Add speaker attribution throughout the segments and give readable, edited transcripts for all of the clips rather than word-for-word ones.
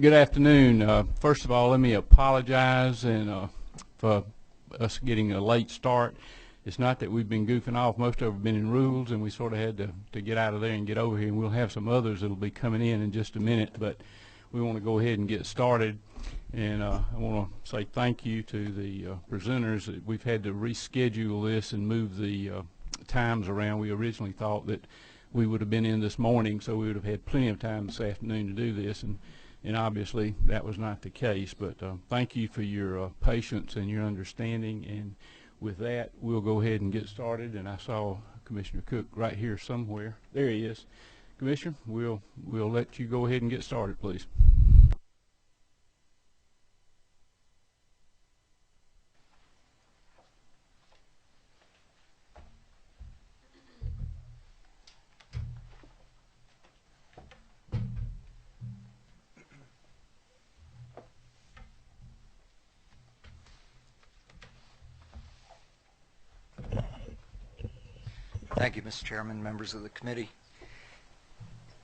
Speaker 1: Good afternoon. First of all, let me apologize for us getting a late start. It's not that we've been goofing off. Most of them have been in rules, and we sort of had to get out of there and get over here. And we'll have some others that will be coming in just a minute, but we want to go ahead and get started. And I want to say thank you to the presenters. We've had to reschedule this and move the times around. We originally thought that we would have been in this morning, so we would have had plenty of time this afternoon to do this, and obviously that was not the case. But thank you for your patience and your understanding, and with that we'll go ahead and get started. And I saw Commissioner Cook right here somewhere. There he is. Commissioner, we'll let you go ahead and get started, please.
Speaker 2: Thank you, Mr. Chairman, members of the committee.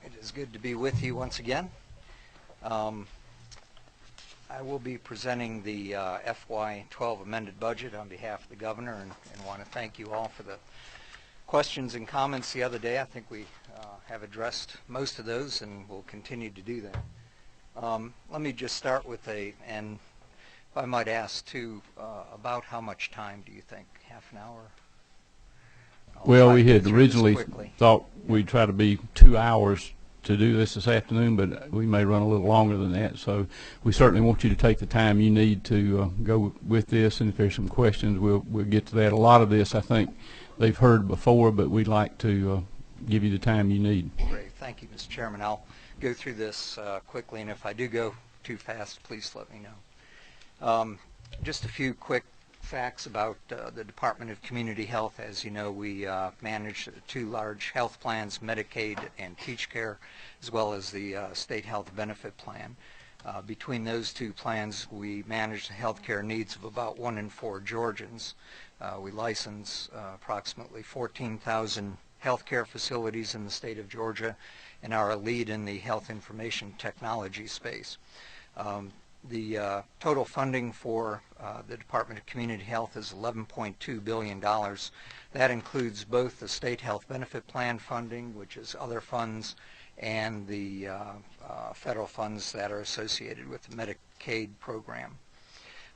Speaker 2: It is good to be with you once again. I will be presenting the FY12 amended budget on behalf of the governor, and want to thank you all for the questions and comments the other day. I think we have addressed most of those, and will continue to do that. Let me just start with and if I might ask too, about how much time do you think? Half an hour?
Speaker 1: Well, we had originally thought we'd try to be 2 hours to do this afternoon, but we may run a little longer than that. So we certainly want you to take the time you need to go with this, and if there's some questions, we'll get to that. A lot of this I think they've heard before, but we'd like to give you the time you need.
Speaker 2: Great. Thank you, Mr. Chairman. I'll go through this quickly, and if I do go too fast, please let me know. Just a few quick facts about the Department of Community Health. As you know, we manage two large health plans, Medicaid and Peach Care, as well as the state health benefit plan. Between those two plans, we manage the health care needs of about 1 in 4 Georgians. We license approximately 14,000 health care facilities in the state of Georgia, and are a lead in the health information technology space. The total funding for the Department of Community Health is $11.2 billion. That includes both the state health benefit plan funding, which is other funds, and the federal funds that are associated with the Medicaid program.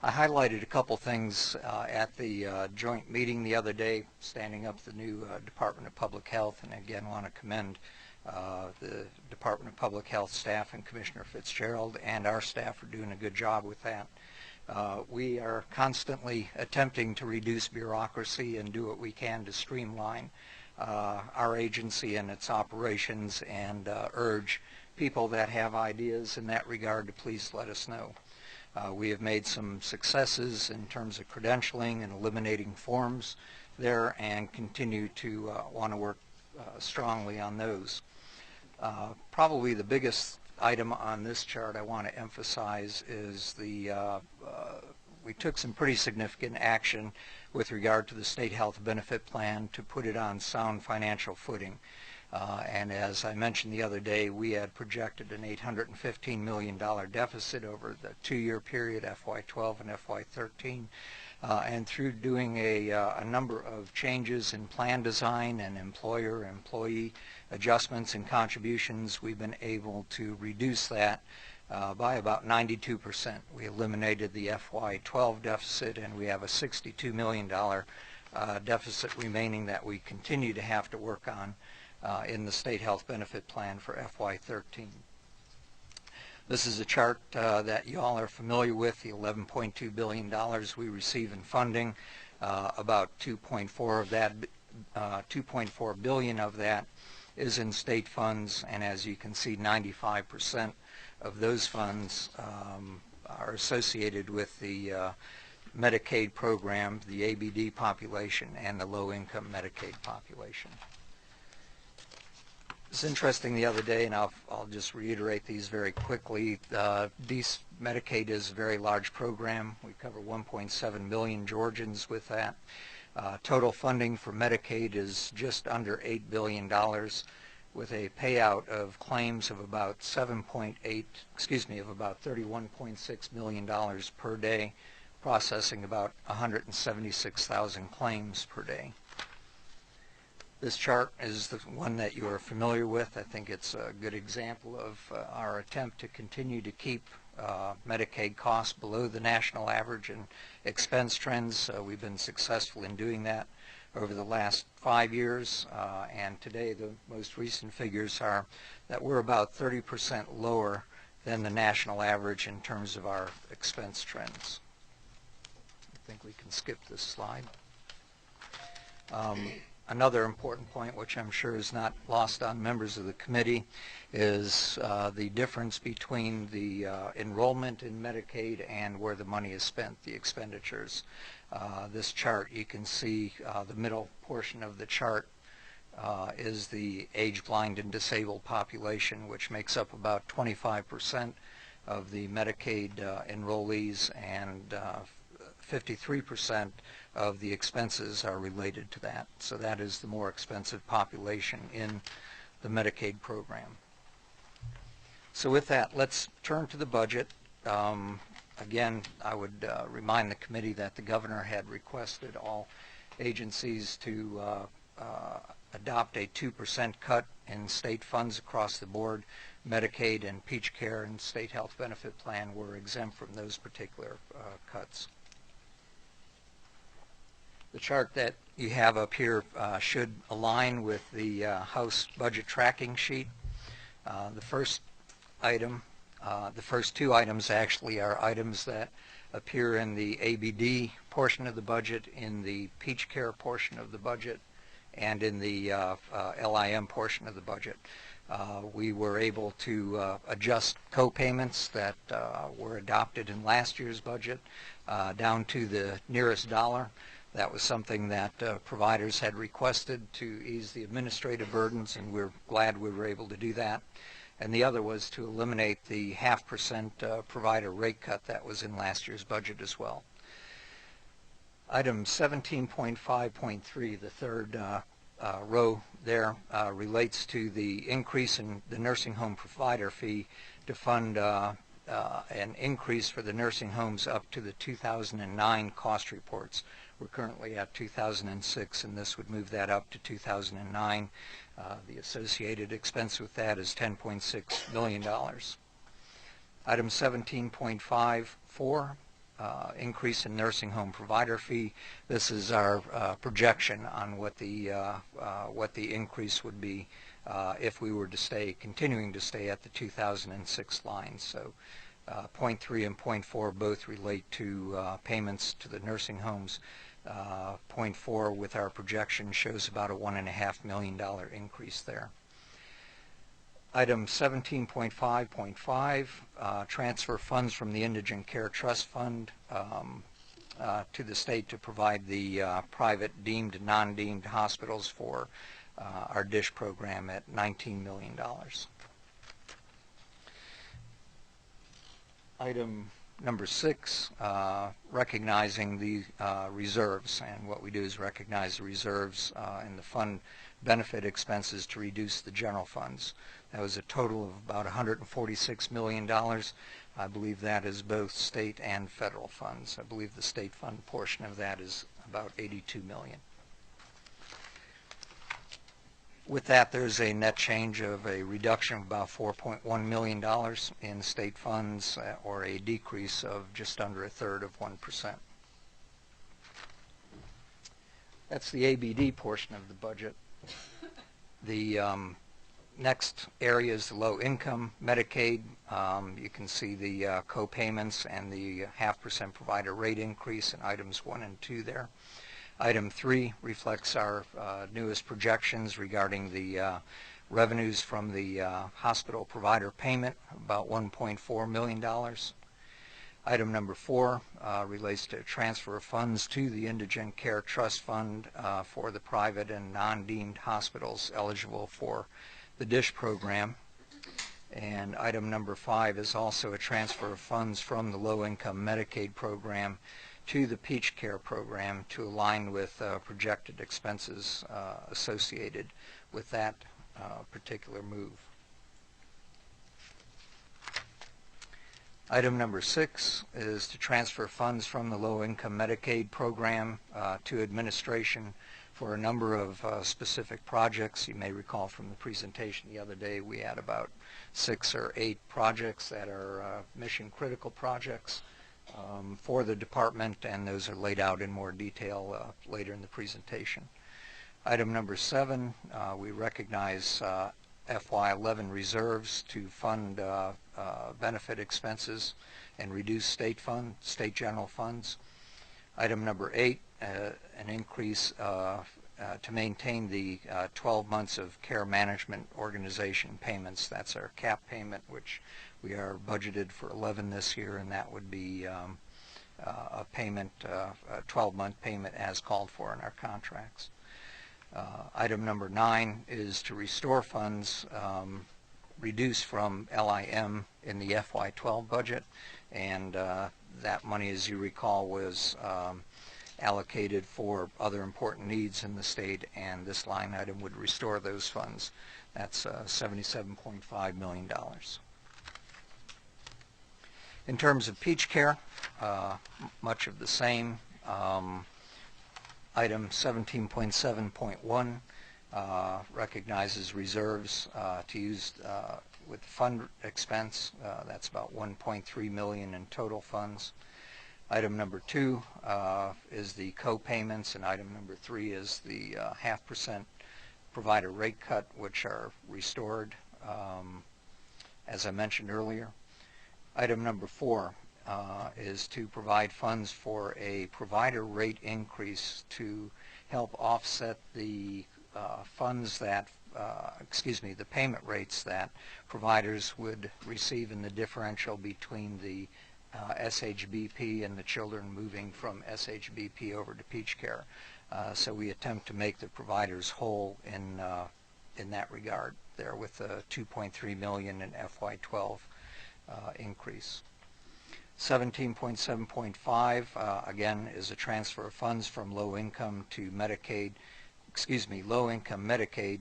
Speaker 2: I highlighted a couple things at the joint meeting the other day, standing up the new Department of Public Health, and again want to commend the Department of Public Health staff and Commissioner Fitzgerald and our staff are doing a good job with that. We are constantly attempting to reduce bureaucracy and do what we can to streamline our agency and its operations, and urge people that have ideas in that regard to please let us know. We have made some successes in terms of credentialing and eliminating forms there, and continue to want to work strongly on those. Probably the biggest item on this chart I want to emphasize is we took some pretty significant action with regard to the state health benefit plan to put it on sound financial footing. And as I mentioned the other day, we had projected an $815 million deficit over the 2-year period, FY12 and FY13. And through doing a number of changes in plan design and employer-employee adjustments and contributions, we've been able to reduce that by about 92%. We eliminated the FY12 deficit, and we have a $62 million deficit remaining that we continue to have to work on in the state health benefit plan for FY13. This is a chart that you all are familiar with, the $11.2 billion we receive in funding. About 2.4 billion of that is in state funds, and as you can see, 95% of those funds are associated with the Medicaid program, the ABD population, and the low-income Medicaid population. It's interesting the other day, and I'll just reiterate these very quickly. Medicaid is a very large program. We cover 1.7 million Georgians with that. Total funding for Medicaid is just under $8 billion. with a payout of claims of about about $31.6 million per day, processing about 176,000 claims per day. This chart is the one that you are familiar with. I think it's a good example of our attempt to continue to keep Medicaid costs below the national average and expense trends. We've been successful in doing that over the last 5 years, and today the most recent figures are that we're about 30% lower than the national average in terms of our expense trends. I think we can skip this slide. Another important point, which I'm sure is not lost on members of the committee, is the difference between the enrollment in Medicaid and where the money is spent, the expenditures. This chart, you can see the middle portion of the chart is the age, blind, and disabled population, which makes up about 25% of the Medicaid enrollees, and 53% of the expenses are related to that. So that is the more expensive population in the Medicaid program. So with that, let's turn to the budget. Again, I would remind the committee that the governor had requested all agencies to adopt a 2% cut in state funds across the board. Medicaid and Peach Care and State Health Benefit Plan were exempt from those particular cuts. The chart that you have up here should align with the House budget tracking sheet. The first two items actually are items that appear in the ABD portion of the budget, in the Peach Care portion of the budget, and in the LIM portion of the budget. We were able to adjust co-payments that were adopted in last year's budget down to the nearest dollar. That was something that providers had requested to ease the administrative burdens, and we're glad we were able to do that. And the other was to eliminate the 0.5% provider rate cut that was in last year's budget as well. Item 17.5.3, the third row there, relates to the increase in the nursing home provider fee to fund an increase for the nursing homes up to the 2009 cost reports. We're currently at 2006, and this would move that up to 2009. The associated expense with that is $10.6 million. Item 17.54, increase in nursing home provider fee. This is our projection on what the increase would be if we were to continuing to stay at the 2006 line. So 0.3 and 0.4 both relate to payments to the nursing homes. 0.4 with our projection shows about a $1.5 million increase there. Item 17.5.5, transfer funds from the Indigent Care Trust Fund to the state to provide the private deemed and non-deemed hospitals for our DISH program at $19 million. Item number 6, recognizing the reserves, and what we do is recognize the reserves in the fund benefit expenses to reduce the general funds. That was a total of about $146 million. I believe that is both state and federal funds. I believe the state fund portion of that is about $82 million. With that, there's a net change of a reduction of about $4.1 million in state funds, or a decrease of just under 1/3 of 1%. That's the ABD portion of the budget. The next area is the low income Medicaid. You can see the co-payments and the 0.5% provider rate increase in items 1 and 2 there. Item 3 reflects our newest projections regarding the revenues from the hospital provider payment, about $1.4 million. Item number 4 relates to transfer of funds to the Indigent Care Trust Fund for the private and non-deemed hospitals eligible for the DISH program. And item number 5 is also a transfer of funds from the low-income Medicaid program to the Peach Care program to align with projected expenses associated with that particular move. Item number 6 is to transfer funds from the low-income Medicaid program to administration for a number of specific projects. You may recall from the presentation the other day we had about 6 or 8 projects that are mission-critical projects for the department, and those are laid out in more detail later in the presentation. Item number 7, we recognize FY11 reserves to fund benefit expenses and reduce state general funds. Item number 8, an increase to maintain the 12 months of care management organization payments. That's our cap payment, which we are budgeted for 11 this year, and that would be a payment, a 12-month payment as called for in our contracts. Item number 9 is to restore funds reduced from LIM in the FY12 budget, and that money, as you recall, was allocated for other important needs in the state, and this line item would restore those funds. That's $77.5 million. In terms of peach care, much of the same. Item 17.7.1 recognizes reserves to use with fund expense. That's about $1.3 million in total funds. Item number 2 is the co-payments, and item number 3 is the 0.5% provider rate cut, which are restored, as I mentioned earlier. Item number 4 is to provide funds for a provider rate increase to help offset the funds that, the payment rates that providers would receive in the differential between the SHBP and the children moving from SHBP over to peach care. So we attempt to make the providers whole in that regard there with a $2.3 million in FY12 increase. 17.7.5 again is a transfer of funds from low-income Medicaid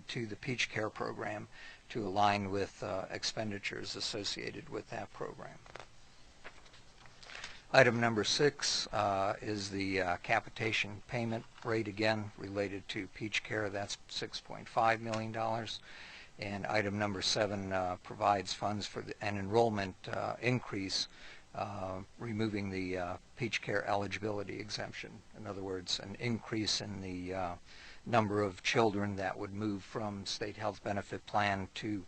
Speaker 2: to the peach care program to align with expenditures associated with that program. Item number 6 is the capitation payment rate, again related to peach care. That's $6.5 million. And item number 7 provides funds for an enrollment increase, removing the peach care eligibility exemption. In other words, an increase in the number of children that would move from state health benefit plan to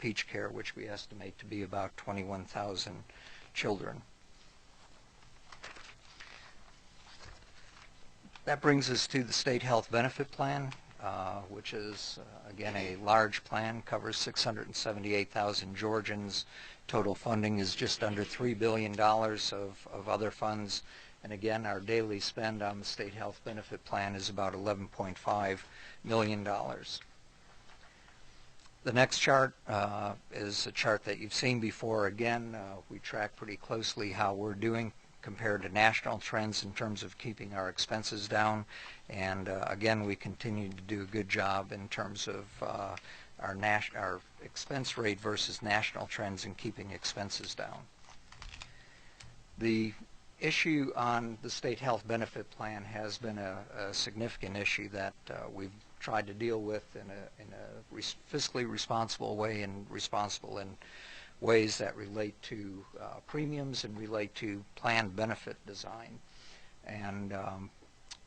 Speaker 2: peach care, which we estimate to be about 21,000 children. That brings us to the state health benefit plan, which is, again, a large plan, covers 678,000 Georgians. Total funding is just under $3 billion of other funds. And again, our daily spend on the state health benefit plan is about $11.5 million. The next chart is a chart that you've seen before. Again, we track pretty closely how we're doing compared to national trends in terms of keeping our expenses down. And again, we continue to do a good job in terms of our expense rate versus national trends in keeping expenses down. The issue on the state health benefit plan has been a significant issue that we've tried to deal with in a fiscally responsible way, and responsible in ways that relate to premiums and relate to plan benefit design. And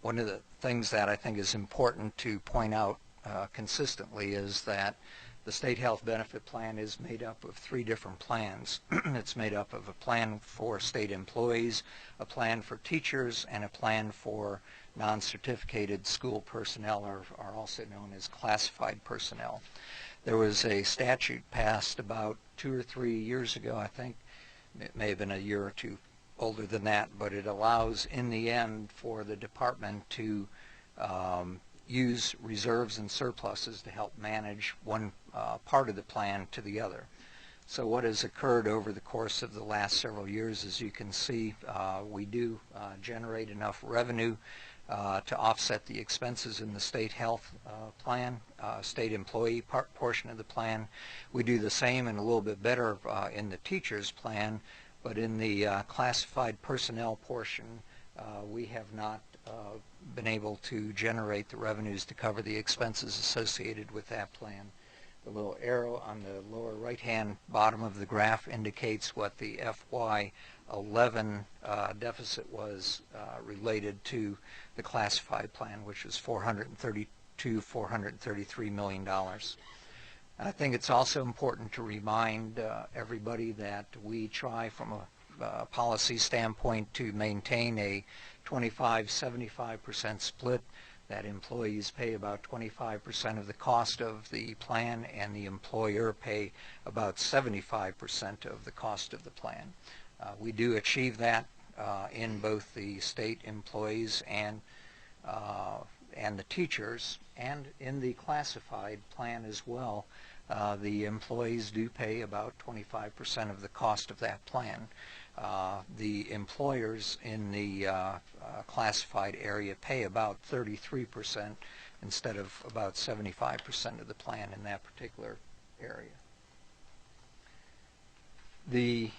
Speaker 2: one of the things that I think is important to point out consistently is that the state health benefit plan is made up of 3 different plans. It's made up of a plan for state employees, a plan for teachers, and a plan for non-certificated school personnel, or also known as classified personnel. There was a statute passed about 2 or 3 years ago, I think. It may have been a year or 2 older than that, but it allows in the end for the department to use reserves and surpluses to help manage one part of the plan to the other. So what has occurred over the course of the last several years, as you can see, we do generate enough revenue to offset the expenses in the state health plan, state employee portion of the plan. We do the same and a little bit better in the teachers plan, but in the classified personnel portion, we have not been able to generate the revenues to cover the expenses associated with that plan. The little arrow on the lower right-hand bottom of the graph indicates what the FY11 deficit was related to the classified plan, which was $433 million. I think it's also important to remind everybody that we try from a policy standpoint to maintain a 25-75% split, that employees pay about 25% of the cost of the plan and the employer pay about 75% of the cost of the plan. We do achieve that in both the state employees and the teachers, and in the classified plan as well. The employees do pay about 25% of the cost of that plan. The employers in the classified area pay about 33% instead of about 75% of the plan in that particular area. The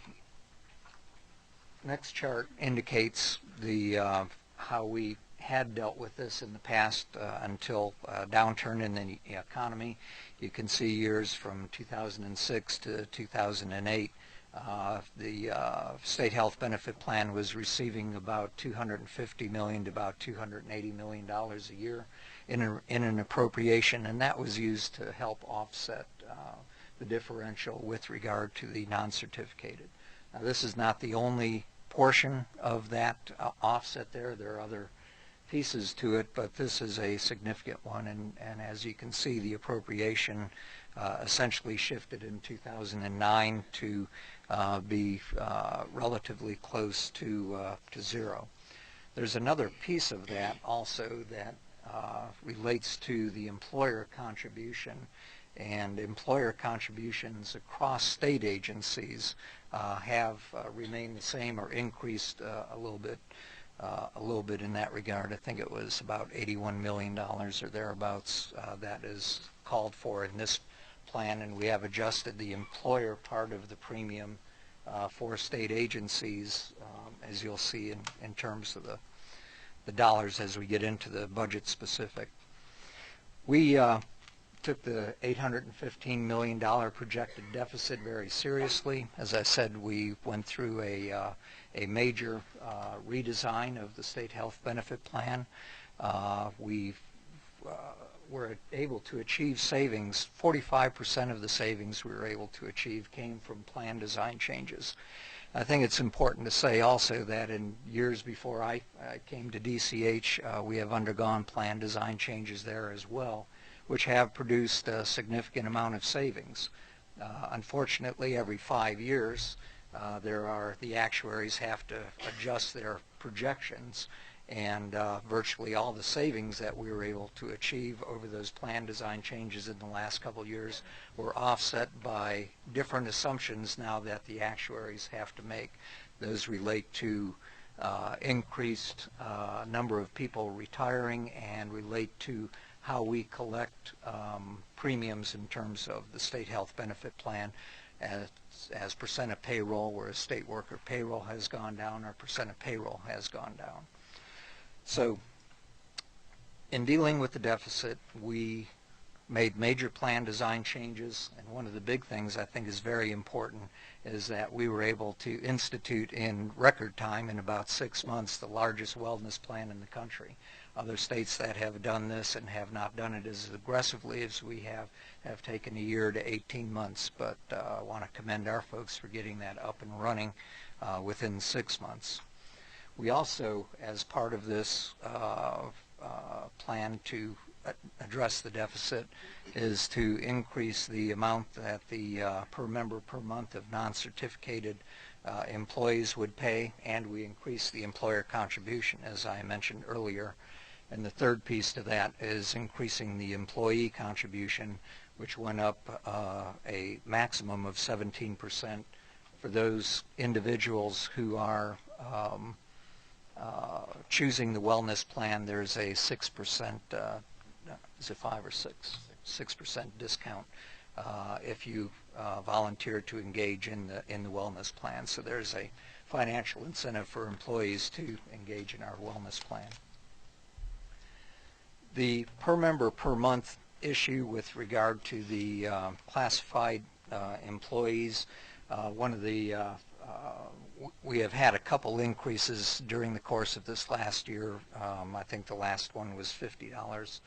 Speaker 2: next chart indicates the how we had dealt with this in the past until a downturn in the economy. You can see years from 2006 to 2008. The state health benefit plan was receiving about $250 million to about $280 million a year in an appropriation, and that was used to help offset the differential with regard to the non-certificated. Now, this is not the only portion of that offset there. There are other pieces to it, but this is a significant one, and as you can see, the appropriation essentially shifted in 2009 to be relatively close to zero. There's another piece of that also that relates to the employer contribution, and employer contributions across state agencies have remained the same or increased a little bit in that regard. I think it was about $81 million or thereabouts that is called for in this plan, and we have adjusted the employer part of the premium for state agencies, as you'll see in terms of the dollars as we get into the budget specific. We took the $815 million projected deficit very seriously. As I said, we went through a major redesign of the state health benefit plan. We were able to achieve savings. 45% of the savings we were able to achieve came from plan design changes. I think it's important to say also that in years before I came to DCH, we have undergone plan design changes there as well, which have produced a significant amount of savings. Unfortunately, every 5 years, the actuaries have to adjust their projections, and virtually all the savings that we were able to achieve over those plan design changes in the last couple of years were offset by different assumptions now that the actuaries have to make. Those relate to increased number of people retiring and relate to how we collect premiums in terms of the state health benefit plan as percent of payroll, where a state worker payroll has gone down, or percent of payroll has gone down. So in dealing with the deficit, we made major plan design changes, and one of the big things I think is very important is that we were able to institute in record time, in about 6 months, the largest wellness plan in the country. Other states that have done this and have not done it as aggressively as we have taken a year to 18 months, but I want to commend our folks for getting that up and running within 6 months. We also, as part of this plan to address the deficit, is to increase the amount that the per member per month of non-certificated employees would pay, and we increase the employer contribution, as I mentioned earlier. And the third piece to that is increasing the employee contribution, which went up a maximum of 17% for those individuals who are choosing the wellness plan, there's a 6%, is it 5 or 6? 6% discount if you volunteer to engage in the wellness plan. So there's a financial incentive for employees to engage in our wellness plan. The per member per month issue with regard to the classified employees, we have had a couple increases during the course of this last year. I think the last one was $50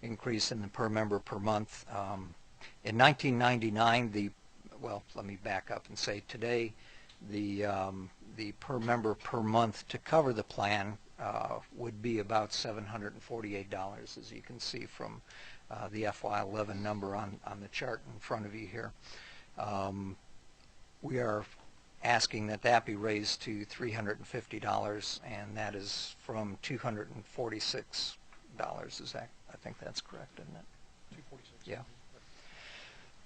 Speaker 2: increase in the per member per month. In 1999, let me back up and say today the per member per month to cover the plan would be about $748, as you can see from the FY11 number on the chart in front of you here. We are asking that be raised to $350, and that is from $246. Is that? I think that's correct, isn't it? 246. Yeah.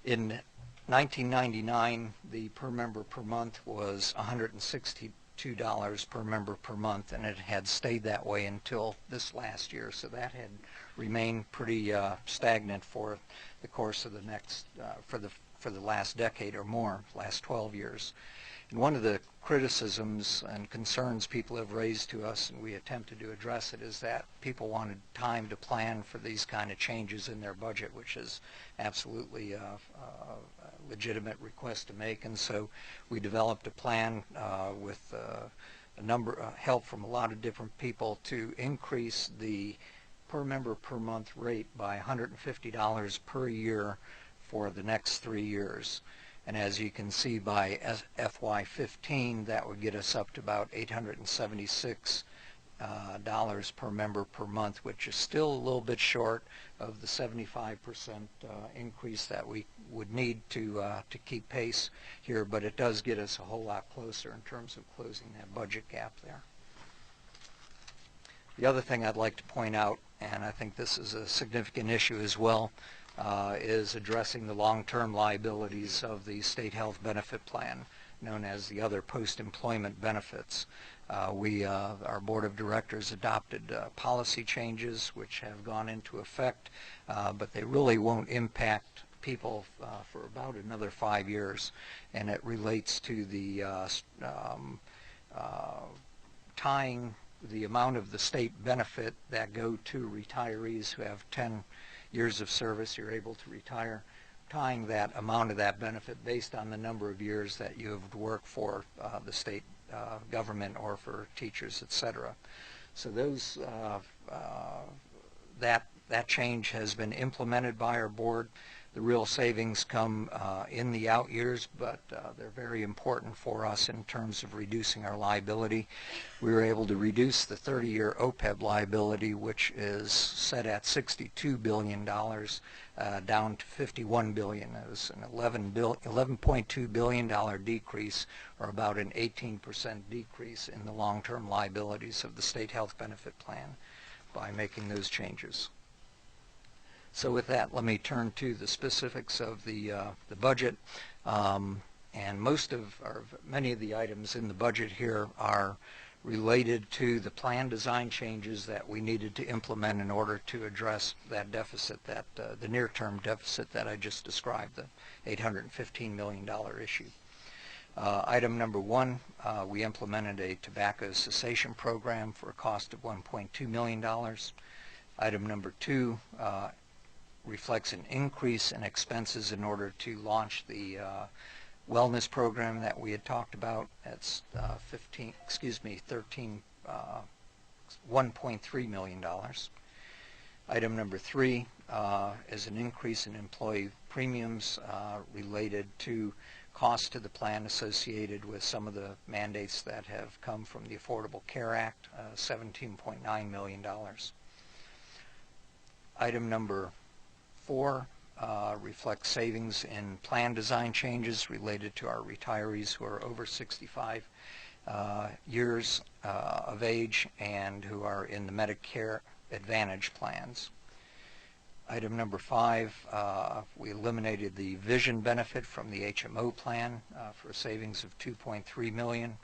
Speaker 2: In 1999, the per member per month was $162 per member per month, and it had stayed that way until this last year. So that had remained pretty stagnant for the course of the next for the last decade or more, last 12 years. And one of the criticisms and concerns people have raised to us, and we attempted to address it, is that people wanted time to plan for these kind of changes in their budget, which is absolutely a legitimate request to make. And so we developed a plan with a number of help from a lot of different people to increase the per member per month rate by $150 per year for the next 3 years. And as you can see, by FY15, that would get us up to about $876 per member per month, which is still a little bit short of the 75% increase that we would need to keep pace here, but it does get us a whole lot closer in terms of closing that budget gap there. The other thing I'd like to point out, and I think this is a significant issue as well, is addressing the long-term liabilities of the state health benefit plan, known as the other post-employment benefits. Our board of directors adopted policy changes which have gone into effect, but they really won't impact people for about another 5 years, and it relates to the tying the amount of the state benefit that go to retirees who have 10 years of service, you're able to retire, tying that amount of that benefit based on the number of years that you have worked for the state government or for teachers, etc. So those that change has been implemented by our board. The real savings come in the out years, but they're very important for us in terms of reducing our liability. We were able to reduce the 30-year OPEB liability, which is set at $62 billion, down to $51 billion. It was an $11.2 billion decrease, or about an 18% decrease in the long-term liabilities of the state health benefit plan by making those changes. So with that, let me turn to the specifics of the budget. And many of the items in the budget here are related to the plan design changes that we needed to implement in order to address that deficit, the near-term deficit that I just described, the $815 million issue. Item number one, we implemented a tobacco cessation program for a cost of $1.2 million. Item number two reflects an increase in expenses in order to launch the wellness program that we had talked about. That's $1.3 million. Item number three is an increase in employee premiums related to costs to the plan associated with some of the mandates that have come from the Affordable Care Act, $17.9 million. Item number four reflects savings in plan design changes related to our retirees who are over 65 years of age and who are in the Medicare Advantage plans. Item number five, we eliminated the vision benefit from the HMO plan for savings of $2.3 million.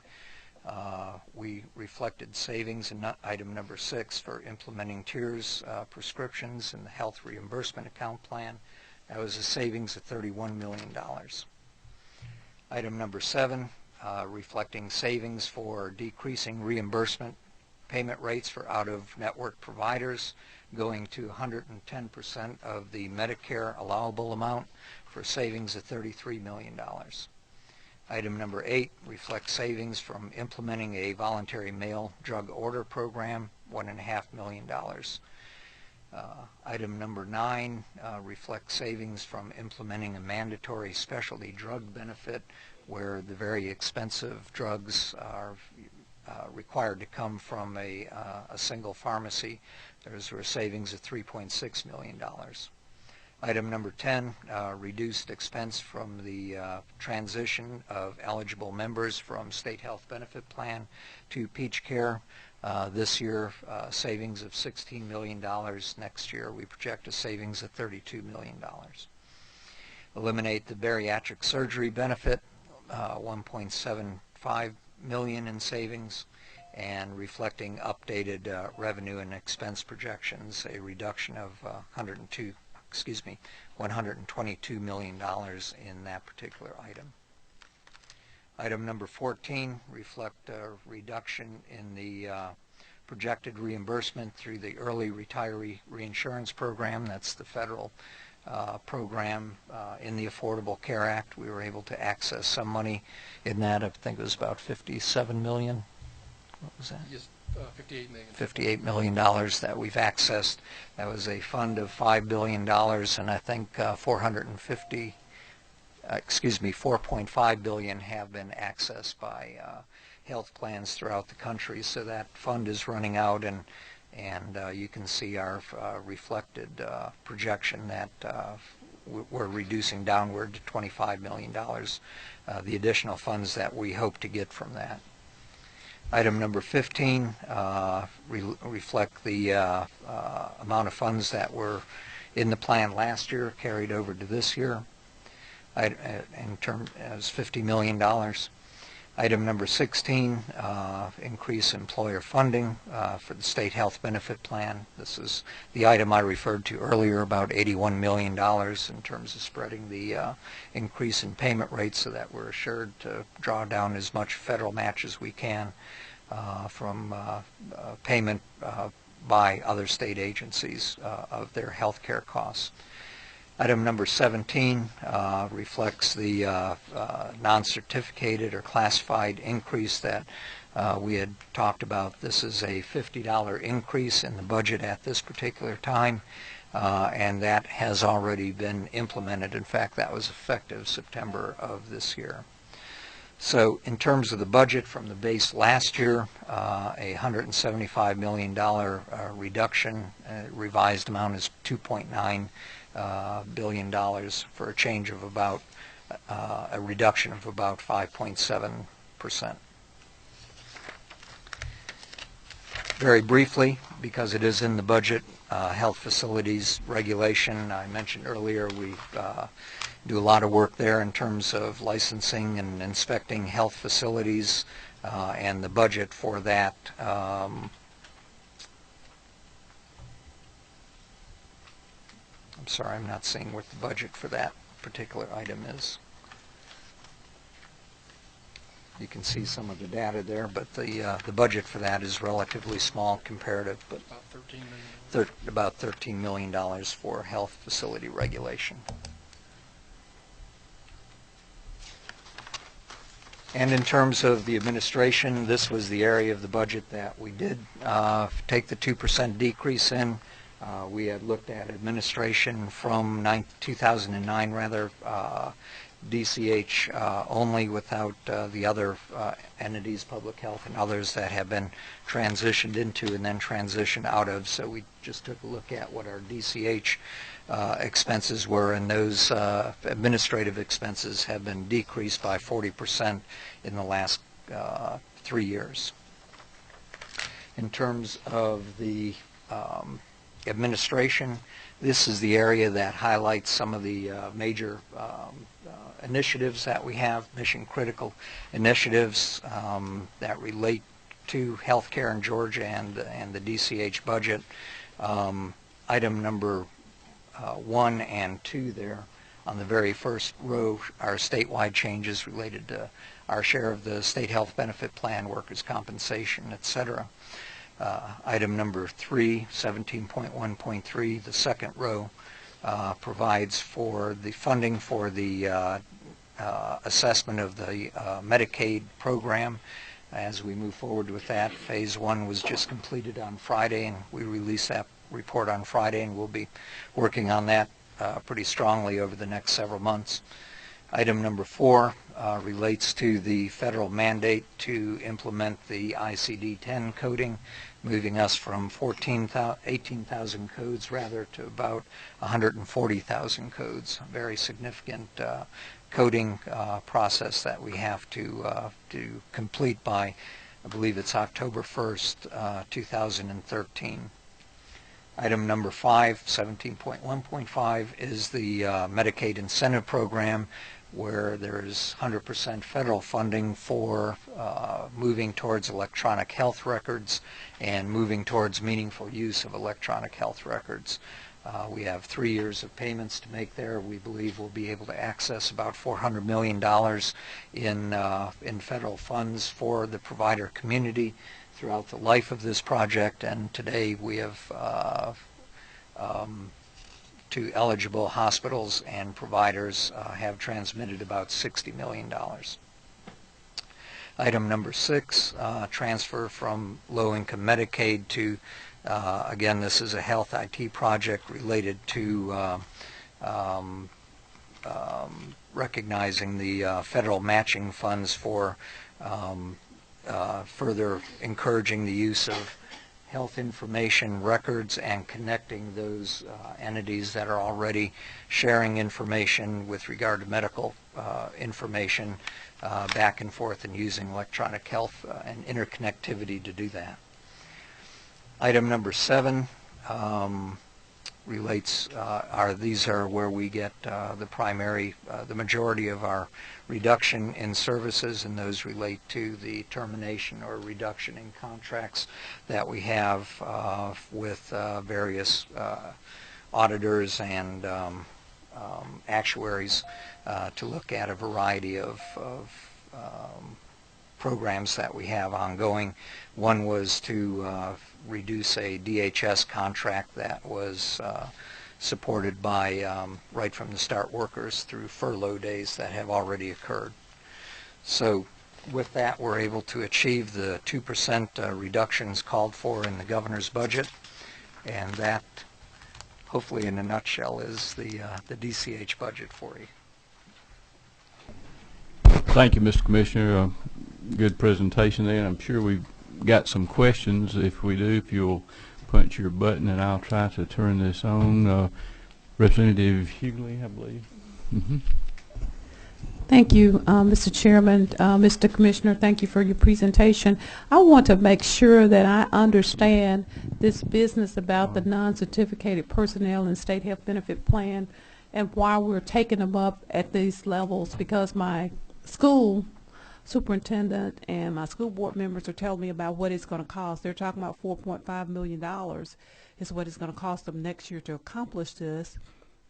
Speaker 2: We reflected savings in item number 6 for implementing tiers prescriptions in the health reimbursement account plan. That was a savings of $31 million. Item number 7, reflecting savings for decreasing reimbursement payment rates for out-of-network providers, going to 110% of the Medicare allowable amount for savings of $33 million. Item number 8 reflects savings from implementing a voluntary mail drug order program, $1.5 million. Item number 9 reflects savings from implementing a mandatory specialty drug benefit where the very expensive drugs are required to come from a single pharmacy. Those were savings of $3.6 million. Item number 10, reduced expense from the transition of eligible members from State Health Benefit Plan to Peach Care. This year, savings of $16 million. Next year, we project a savings of $32 million. Eliminate the bariatric surgery benefit, $1.75 million in savings, and reflecting updated revenue and expense projections, a reduction of $122 million in that particular item. Item number 14 reflect a reduction in the projected reimbursement through the Early Retiree Reinsurance Program. That's the federal program in the Affordable Care Act. We were able to access some money in that. I think it was about $57 million. What was that?
Speaker 3: Yes, $58 million.
Speaker 2: $58 million that we've accessed. That was a fund of $5 billion, and I think 4.5 billion have been accessed by health plans throughout the country. So that fund is running out, and you can see our reflected projection that we're reducing downward to $25 million, the additional funds that we hope to get from that. Item number 15 reflect the amount of funds that were in the plan last year carried over to this year. In terms as $50 million. Item number 16, increase employer funding for the state health benefit plan. This is the item I referred to earlier, about $81 million in terms of spreading the increase in payment rates so that we're assured to draw down as much federal match as we can from payment by other state agencies of their health care costs. Item number 17 reflects the non-certificated or classified increase that we had talked about. This is a $50 increase in the budget at this particular time, and that has already been implemented. In fact, that was effective September of this year. So in terms of the budget from the base last year, a $175 million reduction. Revised amount is $2.9 billion for a change of about a reduction of about 5.7%. Very briefly, because it is in the budget, health facilities regulation. I mentioned earlier we do a lot of work there in terms of licensing and inspecting health facilities, and the budget for that I'm sorry, I'm not seeing what the budget for that particular item is. You can see some of the data there, but the budget for that is relatively small comparative, but
Speaker 3: About $13 million.
Speaker 2: about $13 million for health facility regulation. And in terms of the administration, this was the area of the budget that we did take the 2% decrease in. We had looked at administration from 2009, DCH only, without the other entities, public health and others that have been transitioned into and then transitioned out of. So we just took a look at what our DCH expenses were, and those administrative expenses have been decreased by 40% in the last 3 years. In terms of the Administration, this is the area that highlights some of the major initiatives that we have, mission-critical initiatives that relate to healthcare in Georgia and the DCH budget. Item number 1 and 2 there on the very first row are statewide changes related to our share of the state health benefit plan, workers' compensation, etc. Item number 3, 17.1.3, the second row, provides for the funding for the assessment of the Medicaid program as we move forward with that. Phase 1 was just completed on Friday, and we released that report on Friday, and we'll be working on that pretty strongly over the next several months. Item number 4 relates to the federal mandate to implement the ICD-10 coding, moving us from 18,000 codes rather to about 140,000 codes. A very significant coding process that we have to complete by, I believe it's October 1st, 2013. Item number 5, 17.1.5, is the Medicaid incentive program, where there's 100% federal funding for moving towards electronic health records and moving towards meaningful use of electronic health records. We have 3 years of payments to make there. We believe we'll be able to access about $400 million in federal funds for the provider community throughout the life of this project, and today we have to eligible hospitals and providers have transmitted about $60 million. Item number 6, transfer from low-income Medicaid to, again, this is a health IT project related to recognizing the federal matching funds for further encouraging the use of health information records and connecting those entities that are already sharing information with regard to medical information back and forth, and using electronic health and interconnectivity to do that. Item number 7 relates, these are where we get the majority of our reduction in services, and those relate to the termination or reduction in contracts that we have with various auditors and actuaries to look at a variety of programs that we have ongoing. One was to reduce a DHS contract that was supported by right from the start workers through furlough days that have already occurred. So with that, we're able to achieve the 2% reductions called for in the governor's budget, and that, hopefully in a nutshell, is the DCH budget for you.
Speaker 1: Thank you, Mr. Commissioner. Good presentation there. I'm sure we've got some questions. If we do, if you'll punch your button, and I'll try to turn this on. Representative Hughley, I believe. Mm-hmm.
Speaker 4: Thank you, Mr. Chairman. Mr. Commissioner, thank you for your presentation. I want to make sure that I understand this business about the non-certificated personnel and state health benefit plan and why we're taking them up at these levels, because my school superintendent and my school board members are telling me about what it's going to cost. They're talking about $4.5 million is what it's going to cost them next year to accomplish this.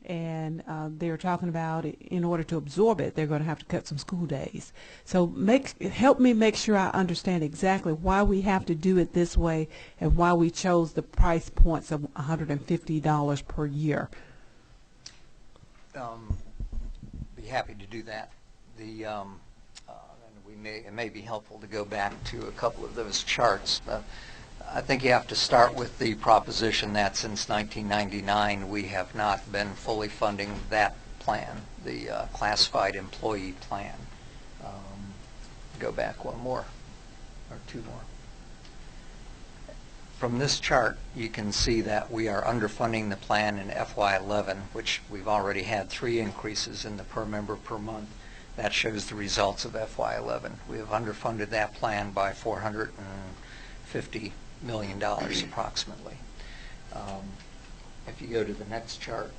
Speaker 4: And they're talking about in order to absorb it, they're going to have to cut some school days. So help me make sure I understand exactly why we have to do it this way and why we chose the price points of $150 per year.
Speaker 2: Be happy to do that. It may be helpful to go back to a couple of those charts. I think you have to start with the proposition that since 1999 we have not been fully funding that plan, the classified employee plan. Go back one more, or two more. From this chart, you can see that we are underfunding the plan in FY11, which we've already had 3 increases in the per member per month. That shows the results of FY11. We have underfunded that plan by $450 million approximately. if you go to the next chart,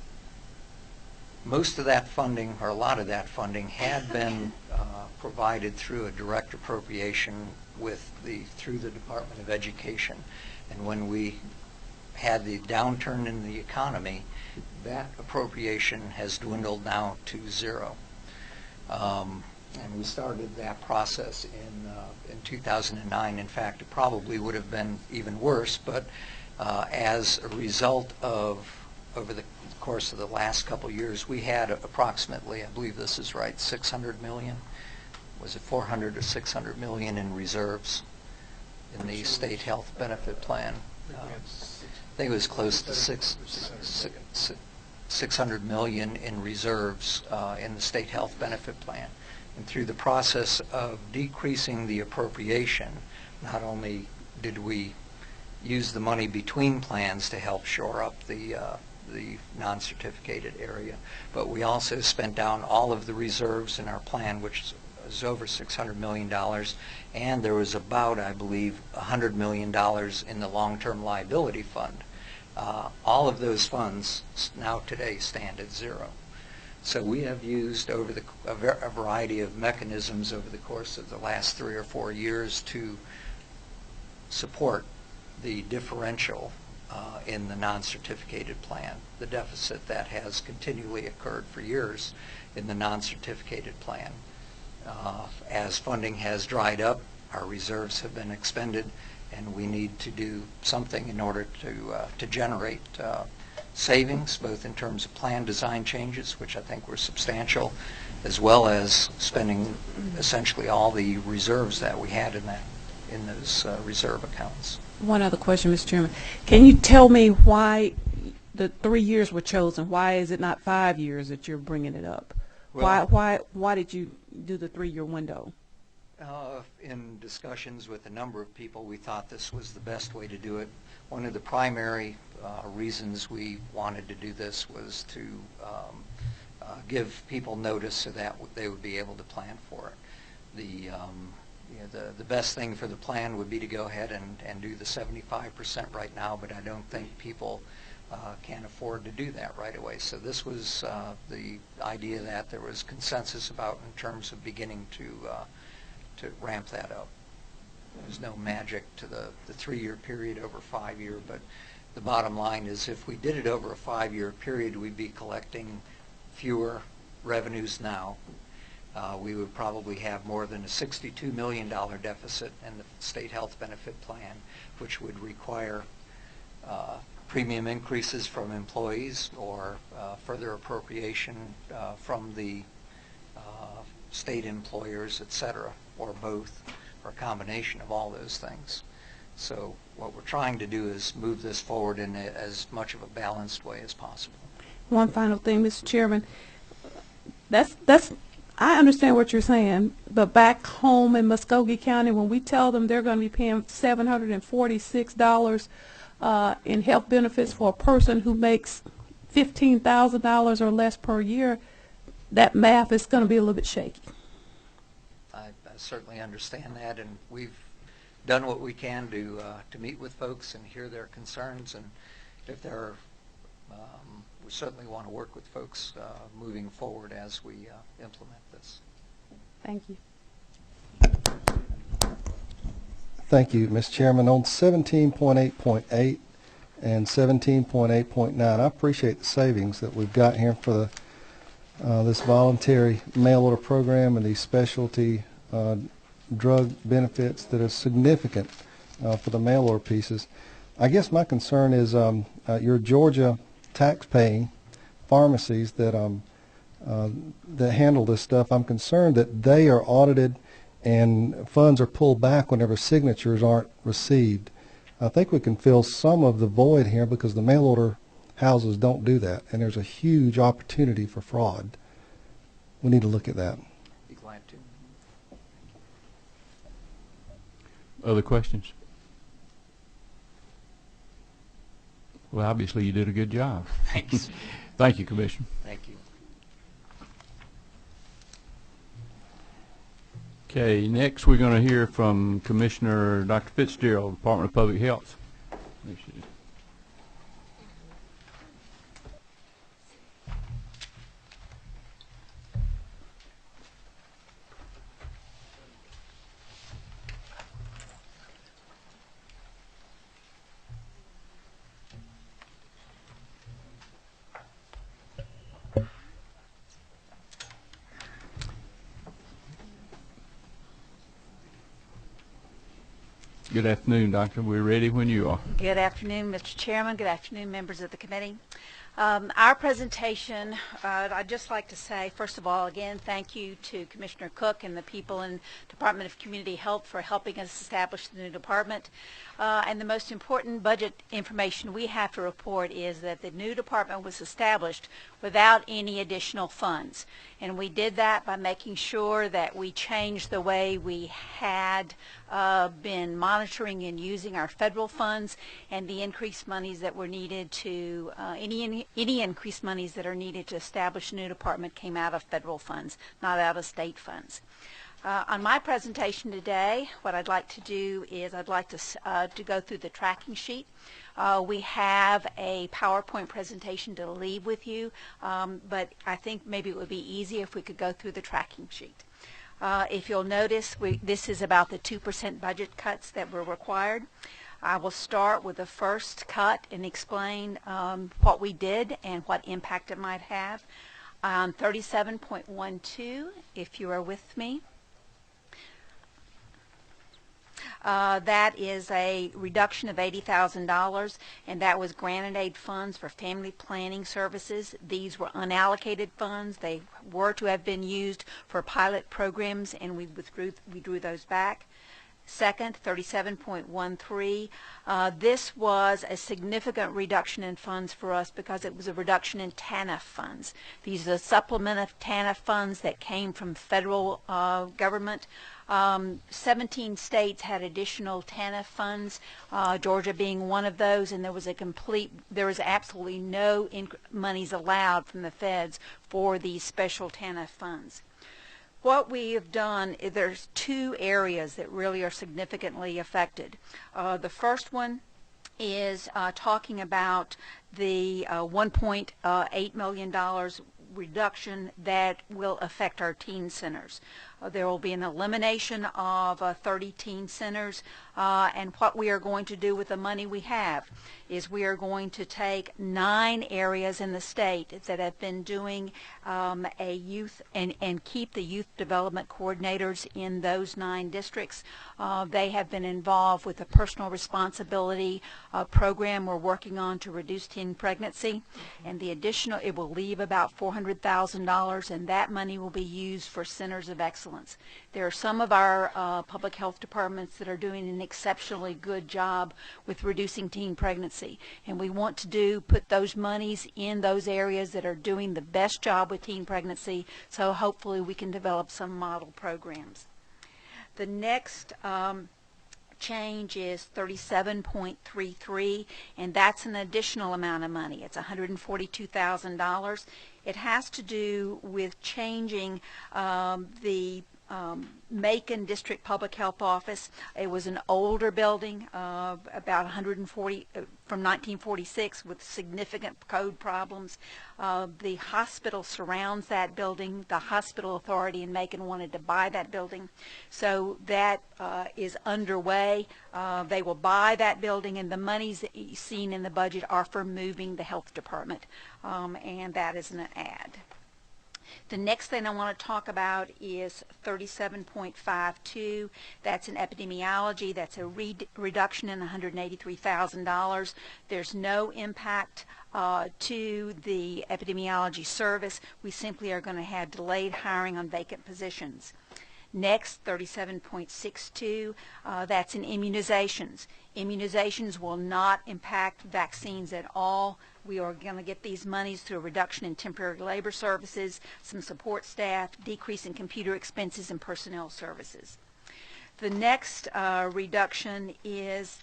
Speaker 2: most of that funding, or a lot of that funding, had been provided through a direct appropriation through the Department of Education. And when we had the downturn in the economy, that appropriation has dwindled now to zero. And we started that process in 2009. In fact, it probably would have been even worse, but as a result of, over the course of the last couple years, we had approximately, I believe this is right, 600 million. Was it 400 or 600 million in reserves in the state health benefit plan? I think it was close to 600 million in reserves in the state health benefit plan. And through the process of decreasing the appropriation, not only did we use the money between plans to help shore up the non-certificated area, but we also spent down all of the reserves in our plan, which was over $600 million, and there was about, I believe, $100 million in the long-term liability fund. All of those funds now today stand at zero. So we have used a variety of mechanisms over the course of the last 3 or 4 years to support the differential in the non-certificated plan, the deficit that has continually occurred for years in the non-certificated plan. As funding has dried up, our reserves have been expended, and we need to do something in order to generate savings, both in terms of plan design changes, which I think were substantial, as well as spending essentially all the reserves that we had in those reserve accounts.
Speaker 4: One other question, Mr. Chairman. Can you tell me why the 3 years were chosen? Why is it not 5 years that you're bringing it up?
Speaker 2: Well,
Speaker 4: why did you do the 3-year window?
Speaker 2: In discussions with a number of people, we thought this was the best way to do it. One of the primary reasons we wanted to do this was to give people notice so that they would be able to plan for it. The best thing for the plan would be to go ahead and do the 75% right now, but I don't think people can afford to do that right away. So this was the idea that there was consensus about in terms of beginning to ramp that up. There's no magic to the 3-year period over 5-year, but the bottom line is if we did it over a 5-year period, we'd be collecting fewer revenues now. We would probably have more than a $62 million deficit in the state health benefit plan, which would require premium increases from employees or further appropriation from the state employers, et cetera, or both, or a combination of all those things. So what we're trying to do is move this forward in as much of a balanced way as possible.
Speaker 4: One final thing, Mr. Chairman. I understand what you're saying, but back home in Muskogee County, when we tell them they're going to be paying $746 in health benefits for a person who makes $15,000 or less per year, that math is going to be a little bit shaky.
Speaker 2: I certainly understand that, and we've done what we can to meet with folks and hear their concerns, and if there are, we certainly want to work with folks moving forward as we implement this.
Speaker 4: Thank you.
Speaker 5: Thank you, Mr. Chairman. On 17.8.8 and 17.8.9, I appreciate the savings that we've got here for this voluntary mail order program and these specialty drug benefits that are significant for the mail order pieces. I guess my concern is your Georgia tax-paying pharmacies that handle this stuff. I'm concerned that they are audited and funds are pulled back whenever signatures aren't received. I think we can fill some of the void here because the mail order houses don't do that, and there's a huge opportunity for fraud. We need to look at that.
Speaker 2: Be glad to.
Speaker 1: Other questions? Well, obviously you did a good job.
Speaker 2: Thanks.
Speaker 1: Thank you, Commissioner.
Speaker 2: Thank you.
Speaker 1: Okay, next we're going to hear from Commissioner Dr. Fitzgerald, Department of Public Health. Good afternoon, Doctor. We're ready when you are.
Speaker 6: Good afternoon, Mr. Chairman. Good afternoon, members of the committee. Our presentation, I'd just like to say, first of all, again, thank you to Commissioner Cook and the people in Department of Community Health for helping us establish the new department. And the most important budget information we have to report is that the new department was established without any additional funds. And we did that by making sure that we changed the way we had been monitoring and using our federal funds, and the increased monies that were needed to, any increased monies that are needed to establish a new department came out of federal funds, not out of state funds. On my presentation today, what I'd like to do is I'd like to go through the tracking sheet. We have a PowerPoint presentation to leave with you, but I think maybe it would be easier if we could go through the tracking sheet. If you'll notice, this is about the 2% budget cuts that were required. I will start with the first cut and explain what we did and what impact it might have. 37.12, if you are with me. That is a reduction of $80,000, and that was grant aid funds for family planning services. These were unallocated funds. They were to have been used for pilot programs, and we drew those back. Second, 37.13. This was a significant reduction in funds for us because it was a reduction in TANF funds. These are supplemental TANF funds that came from federal government. 17 states had additional TANF funds, Georgia being one of those, and there was absolutely no monies allowed from the feds for these special TANF funds. What we have done, there's two areas that really are significantly affected. The first one is talking about the $1.8 million reduction that will affect our teen centers. There will be an elimination of 30 teen centers, and what we are going to do with the money we have is we are going to take 9 areas in the state that have been doing a youth and keep the youth development coordinators in those 9 districts. They have been involved with a personal responsibility program we're working on to reduce teen pregnancy, and the additional, it will leave about $400,000, and that money will be used for centers of excellence. There are some of our public health departments that are doing an exceptionally good job with reducing teen pregnancy, and we want to put those monies in those areas that are doing the best job with teen pregnancy, so hopefully we can develop some model programs. The next change is 37.33, and that's an additional amount of money. It's $142,000. It has to do with changing the Macon District Public Health Office. It was an older building, about 140 from 1946, with significant code problems. The hospital surrounds that building. The hospital authority in Macon wanted to buy that building, so that is underway. They will buy that building, and the monies that you've seen in the budget are for moving the health department, and that is an add. The next thing I want to talk about is 37.52. That's in epidemiology. That's a reduction in $183,000. There's no impact to the epidemiology service. We simply are going to have delayed hiring on vacant positions. Next, 37.62, that's in immunizations. Immunizations will not impact vaccines at all. We are going to get these monies through a reduction in temporary labor services, some support staff, decrease in computer expenses, and personnel services. The next reduction is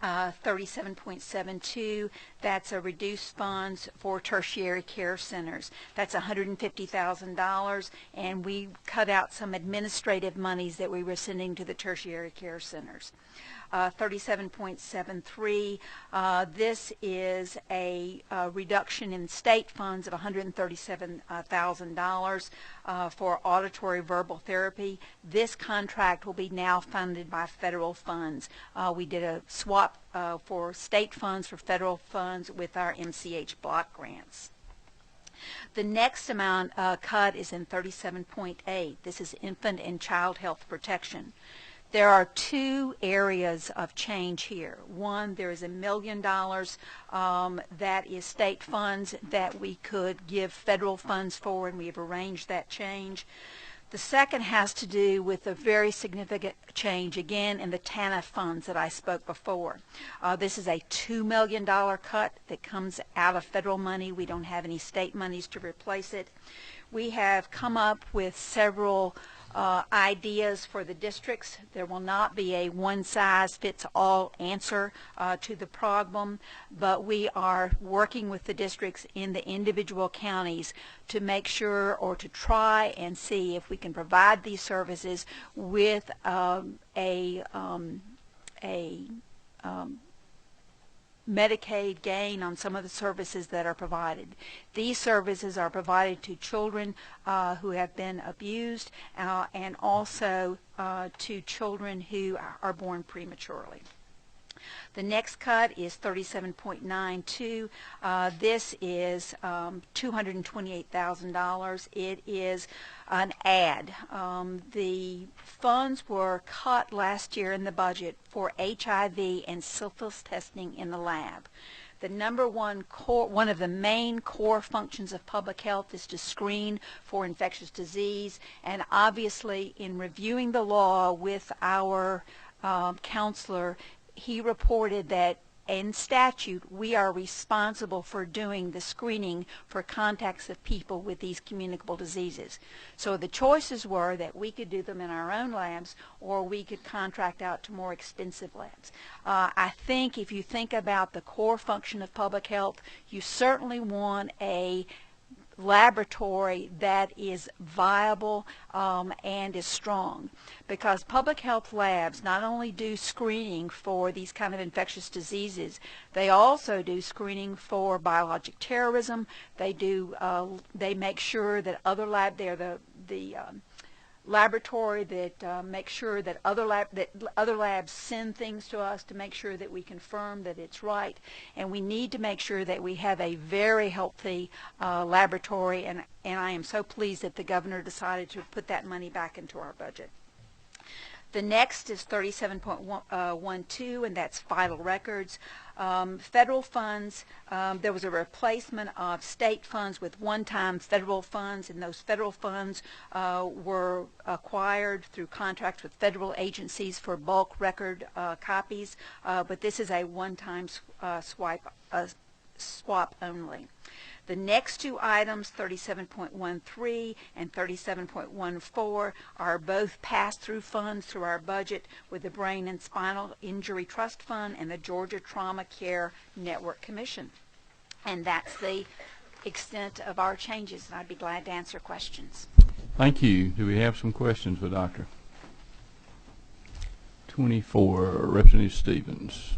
Speaker 6: 37.72. That's a reduced funds for tertiary care centers. That's $150,000, and we cut out some administrative monies that we were sending to the tertiary care centers. 37.73. This is a reduction in state funds of $137,000 for auditory verbal therapy. This contract will be now funded by federal funds. We did a swap for state funds for federal funds with our MCH block grants. The next amount cut is in 37.8. This is infant and child health protection. There are two areas of change here. One, there is $1 million that is state funds that we could give federal funds for, and we have arranged that change. The second has to do with a very significant change, again, in the TANF funds that I spoke before. This is a $2 million cut that comes out of federal money. We don't have any state monies to replace it. We have come up with several ideas for the districts. There will not be a one-size-fits-all answer to the problem, but we are working with the districts in the individual counties to make sure, or to try and see if we can provide these services with Medicaid gain on some of the services that are provided. These services are provided to children who have been abused and also to children who are born prematurely. The next cut is 37.92. This is $228,000. It is an add. The funds were cut last year in the budget for HIV and syphilis testing in the lab. The number one of the main core functions of public health is to screen for infectious disease, and obviously in reviewing the law with our counselor, he reported that in statute we are responsible for doing the screening for contacts of people with these communicable diseases. So the choices were that we could do them in our own labs, or we could contract out to more expensive labs. I think if you think about the core function of public health, you certainly want a laboratory that is viable and is strong, because public health labs not only do screening for these kind of infectious diseases, they also do screening for biologic terrorism. They do they make sure that other they're the laboratory that makes sure that other labs send things to us to make sure that we confirm that it's right, and we need to make sure that we have a very healthy laboratory, and I am so pleased that the governor decided to put that money back into our budget. The next is 37.12, and that's vital records. Federal funds, there was a replacement of state funds with one-time federal funds, and those federal funds were acquired through contracts with federal agencies for bulk record copies, but this is a one-time swap only. The next two items, 37.13 and 37.14, are both pass-through funds through our budget with the Brain and Spinal Injury Trust Fund and the Georgia Trauma Care Network Commission. And that's the extent of our changes, and I'd be glad to answer questions.
Speaker 1: Thank you. Do we have some questions for Dr. 24, Representative Stevens?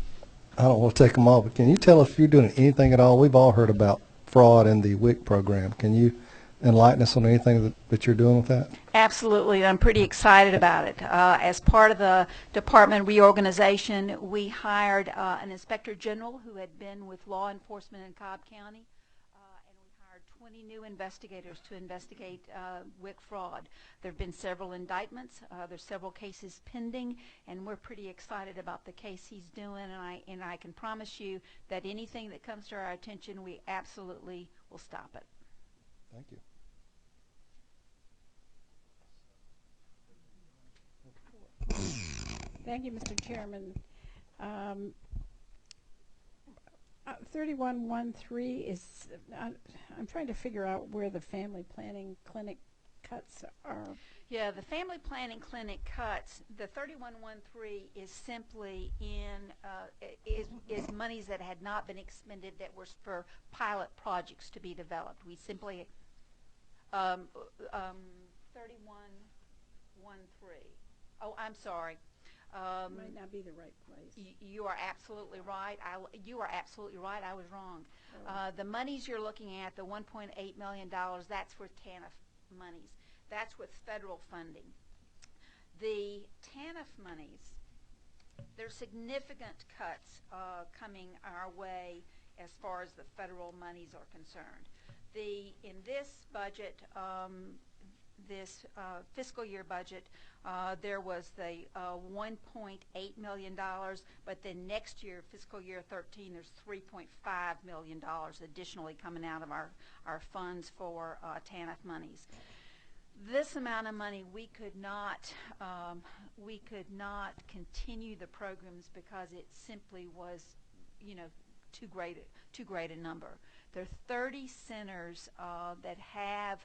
Speaker 5: I don't want to take them all, but can you tell us if you're doing anything at all? We've all heard about fraud in the WIC program. Can you enlighten us on anything that you're doing with that?
Speaker 6: Absolutely. I'm pretty excited about it. As part of the department reorganization, we hired an inspector general who had been with law enforcement in Cobb County, and we hired 20 new investigators to investigate WIC fraud. There have been several indictments. There's several cases pending, and we're pretty excited about the case he's doing, and I can promise you that anything that comes to our attention, we absolutely will stop it.
Speaker 5: Thank you.
Speaker 4: Thank you, Mr. Chairman. 3113 is, I'm trying to figure out where the family planning clinic cuts are.
Speaker 6: Yeah, the family planning clinic cuts, the 3113 is simply is monies that had not been expended that were for pilot projects to be developed. We simply, 3113. Oh, I'm sorry.
Speaker 4: Might not be the right place.
Speaker 6: You are absolutely right. I was wrong. The monies you're looking at, the $1.8 million, that's for TANF monies. That's with federal funding. The TANF monies, there's significant cuts coming our way as far as the federal monies are concerned. In this budget, this fiscal year budget, there was the $1.8 million, but then next year, fiscal year 13, there's $3.5 million additionally coming out of our funds for TANF monies. This amount of money, we could not continue the programs because it simply was, too great a number. There are 30 centers that have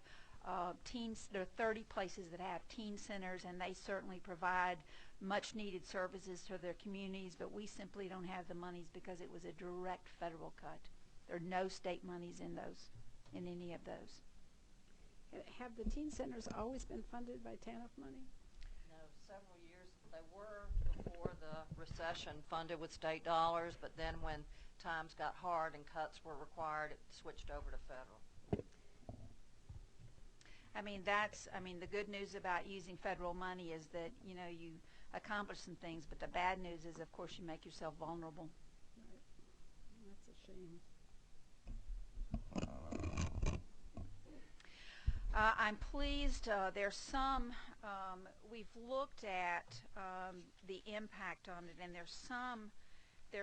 Speaker 6: teens. There are 30 places that have teen centers, and they certainly provide much needed services to their communities, but we simply don't have the monies because it was a direct federal cut. There are no state monies in any of those.
Speaker 7: Have the teen centers always been funded by TANF money?
Speaker 8: No, several years. They were, before the recession, funded with state dollars, but then when times got hard and cuts were required, it switched over to federal.
Speaker 6: The good news about using federal money is that, you accomplish some things, but the bad news is, of course, you make yourself vulnerable.
Speaker 7: Right. That's a shame.
Speaker 6: I'm pleased. There's some. We've looked at the impact on it, and there's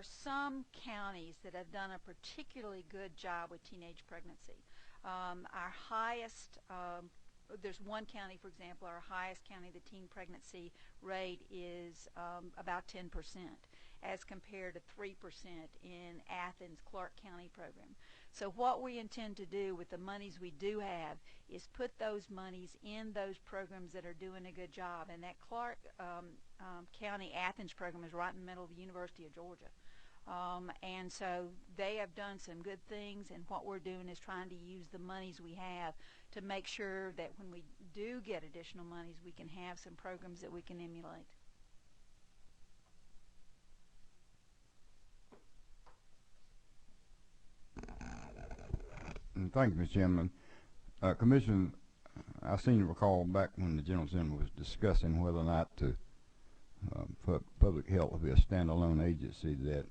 Speaker 6: some counties that have done a particularly good job with teenage pregnancy. Our highest. There's one county, for example, our highest county, the teen pregnancy rate is about 10%, as compared to 3% in Athens, Clark County program. So what we intend to do with the monies we do have is put those monies in those programs that are doing a good job. And that Clark County Athens program is right in the middle of the University of Georgia. And so they have done some good things, and what we're doing is trying to use the monies we have to make sure that when we do get additional monies, we can have some programs that we can emulate.
Speaker 9: Thank you, Mr. Chairman. Commissioner, I seem to recall back when the General Assembly was discussing whether or not to public health would be a standalone agency, that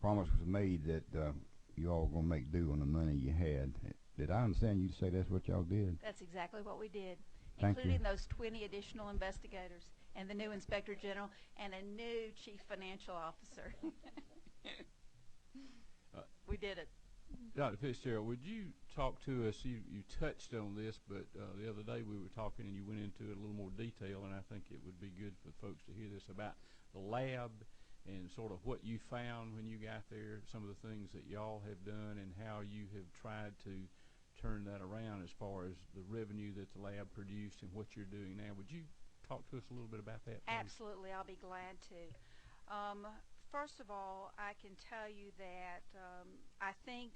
Speaker 9: promise was made that you all were going to make do on the money you had. Did I understand you to say that's what y'all did?
Speaker 6: That's exactly what we did,
Speaker 9: Thank
Speaker 6: including
Speaker 9: you.
Speaker 6: those 20 additional investigators and the new Inspector General and a new Chief Financial Officer. We did it.
Speaker 1: Dr. Fitzgerald, would you talk to us, you touched on this, but the other day we were talking and you went into it a little more detail, and I think it would be good for folks to hear this about the lab and sort of what you found when you got there, some of the things that y'all have done and how you have tried to turn that around as far as the revenue that the lab produced and what you're doing now. Would you talk to us a little bit about that, please?
Speaker 6: Absolutely, I'll be glad to. First of all, I can tell you that I think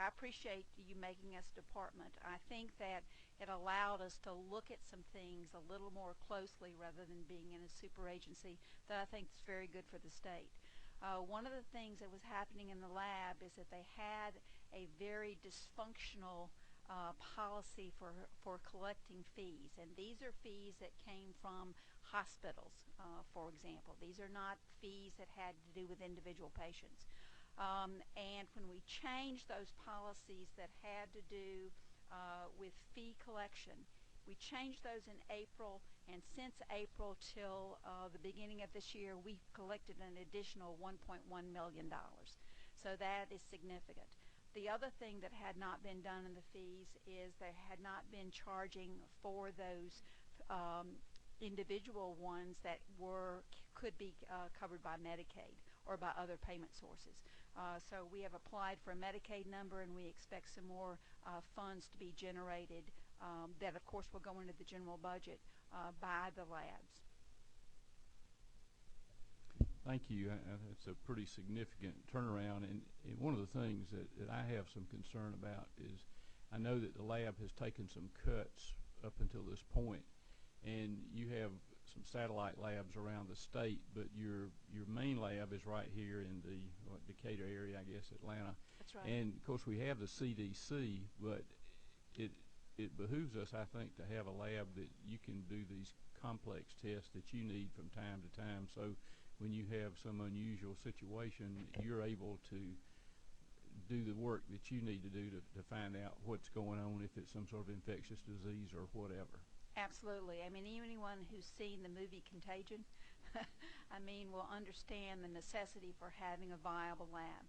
Speaker 6: I appreciate you making us a department. I think that it allowed us to look at some things a little more closely rather than being in a super agency that I think is very good for the state. One of the things that was happening in the lab is that they had a very dysfunctional policy for collecting fees, and these are fees that came from hospitals, for example. These are not fees that had to do with individual patients. And when we changed those policies that had to do with fee collection, we changed those in April, and since April till the beginning of this year, we've collected an additional $1.1 million. So that is significant. The other thing that had not been done in the fees is they had not been charging for those individual ones that could be covered by Medicaid or by other payment sources. So we have applied for a Medicaid number, and we expect some more funds to be generated that, of course, will go into the general budget by the labs.
Speaker 1: Thank you. It's a pretty significant turnaround, and one of the things that I have some concern about is I know that the lab has taken some cuts up until this point, and you have some satellite labs around the state, but your main lab is right here in the Decatur area, I guess, Atlanta.
Speaker 6: That's right.
Speaker 1: And, of course, we have the CDC, but it behooves us, I think, to have a lab that you can do these complex tests that you need from time to time. So when you have some unusual situation, you're able to do the work that you need to do to find out what's going on, if it's some sort of infectious disease or whatever.
Speaker 6: Absolutely. I mean, anyone who's seen the movie Contagion, I mean, will understand the necessity for having a viable lab.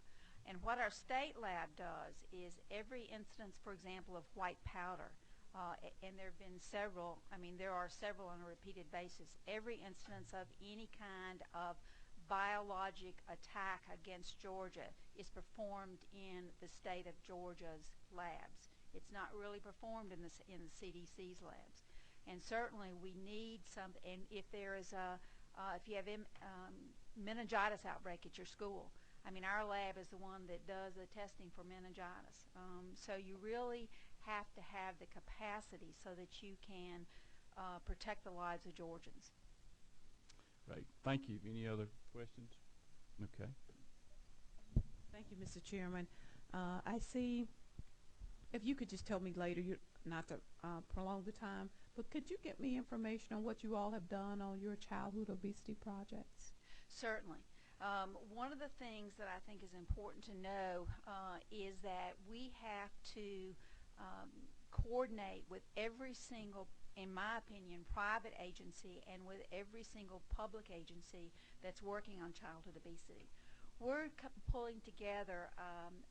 Speaker 6: And what our state lab does is every instance, for example, of white powder, and there have been several, I mean, there are several on a repeated basis, every instance of any kind of biologic attack against Georgia is performed in the state of Georgia's labs. It's not really performed in the CDC's labs. And certainly we need some, and if there is if you have meningitis outbreak at your school, I mean, our lab is the one that does the testing for meningitis. So you really have to have the capacity so that you can protect the lives of Georgians.
Speaker 1: Right. Thank you. Any other questions? Okay.
Speaker 4: Thank you, Mr. Chairman. I see, if you could just tell me later, not to prolong the time, but could you get me information on what you all have done on your childhood obesity projects?
Speaker 6: Certainly. One of the things that I think is important to know is that we have to coordinate with every single, in my opinion, private agency and with every single public agency that's working on childhood obesity. We're pulling together